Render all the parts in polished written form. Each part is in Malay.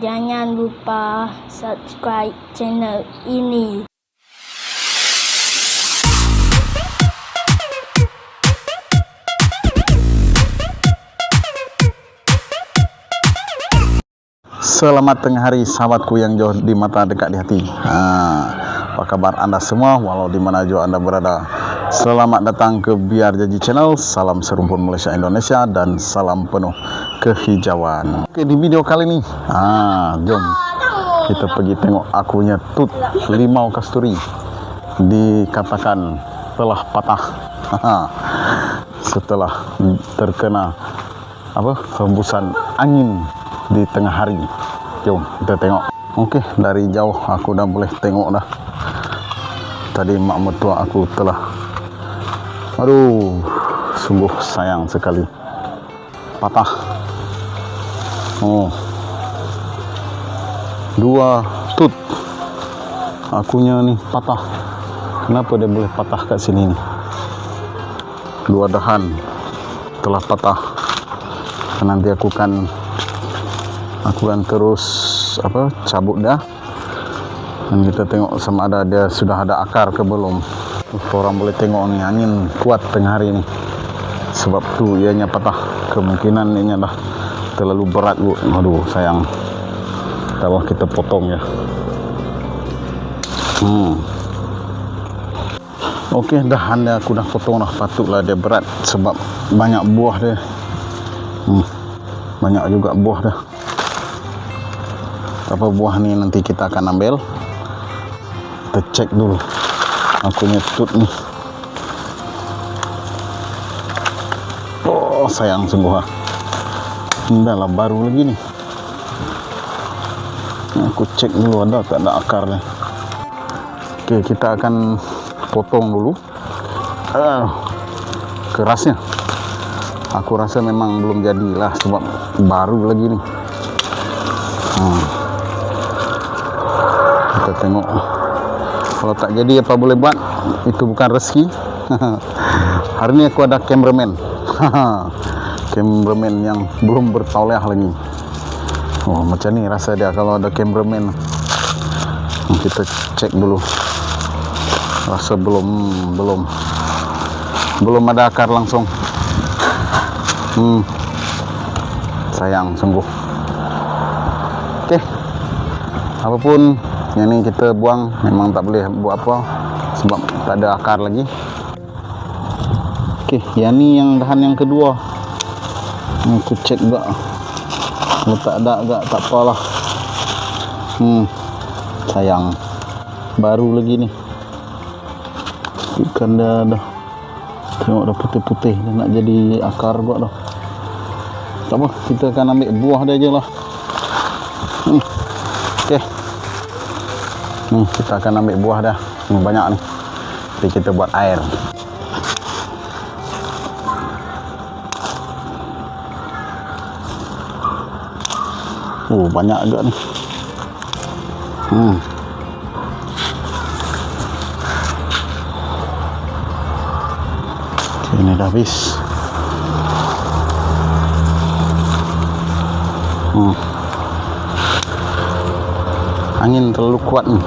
Jangan lupa subscribe channel ini. Selamat tengah hari sahabatku yang jauh di mata dekat di hati. Apa kabar anda semua walau di mana jauh anda berada? Selamat datang ke Biar Janji Channel. Salam serumpun Malaysia Indonesia dan salam penuh kehijauan. Oke, di video kali ini jom kita pergi tengok akunya tut limau kasturi dikatakan telah patah setelah terkena hembusan angin di tengah hari. Jom kita tengok. Okey, dari jauh aku dah boleh tengok dah. Tadi mak mertua aku telah, aduh, sungguh sayang sekali, patah. Dua tut akunya ni patah. Kenapa dia boleh patah kat sini ni? Dua dahan telah patah. Nanti aku kan terus cabut dah, dan kita tengok sama ada dia sudah ada akar ke belum. Orang boleh tengok ni angin kuat tengah hari ni, sebab tu ianya patah. Kemungkinan ianya dah terlalu berat bu. Aduh sayang, kalau kita potong ya. Okey, dahan dia aku dah potong dah. Patutlah dia berat sebab banyak buah dia. Banyak juga buah dah. Apa buah ni nanti kita akan ambil. Kita cek dulu akunya tut ni. Oh sayang sungguh dah lah, baru lagi ni. Aku cek dulu ada tak ada akarnya. Okey, kita akan potong dulu. Kerasnya aku rasa memang belum jadilah sebab baru lagi ni. Kita tengok. Kalau tak jadi apa boleh buat, itu bukan rezeki. Hari ni aku ada cameraman. Cameraman yang belum bertauliah lagi. Oh macam ni rasa dia kalau ada cameraman. Kita cek dulu. Rasa belum ada akar langsung. Sayang sungguh. Okey, apapun yang ni kita buang, memang tak boleh buat apa sebab tak ada akar lagi. Okey, yang ni yang dahan yang kedua. Aku cek juga. Kalau tak ada agak tak apalah. Sayang, baru lagi ni. Bukan dah tengok dah putih-putih, dah nak jadi akar buat dah. Tak apa, kita akan ambil buah dia je lah. Okey, kita akan ambil buah dah. Banyak ni. Jadi kita buat air. Banyak agak ni. Okay, ini dah habis. Angin terlalu kuat ni.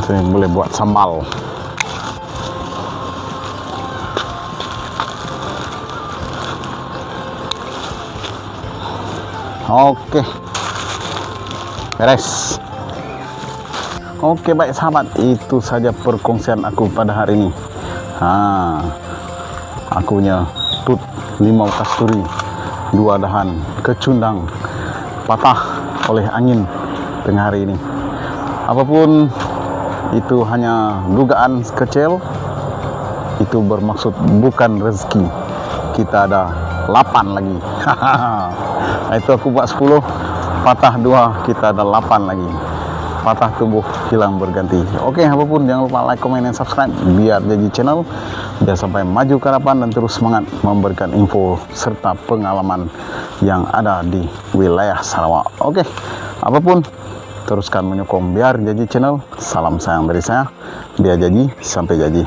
Saya boleh buat sambal. Okey, beres. Okey, baik sahabat, itu saja perkongsian aku pada hari ini. Akunya tut limau kasturi, dua dahan kecundang, patah oleh angin tengah hari ini. Apapun itu, hanya dugaan kecil. Itu bermaksud bukan rezeki. Kita ada 8 lagi. Itu aku buat 10, patah 2, kita ada 8 lagi. patah tumbuh hilang berganti. Oke, apapun jangan lupa like, komen, dan subscribe biar Jaji Channel biar sampai maju ke hadapan dan terus semangat memberikan info serta pengalaman yang ada di wilayah Sarawak. Oke, apapun teruskan menyokong biar Jaji Channel. Salam sayang dari saya, biar Jaji sampai Jaji.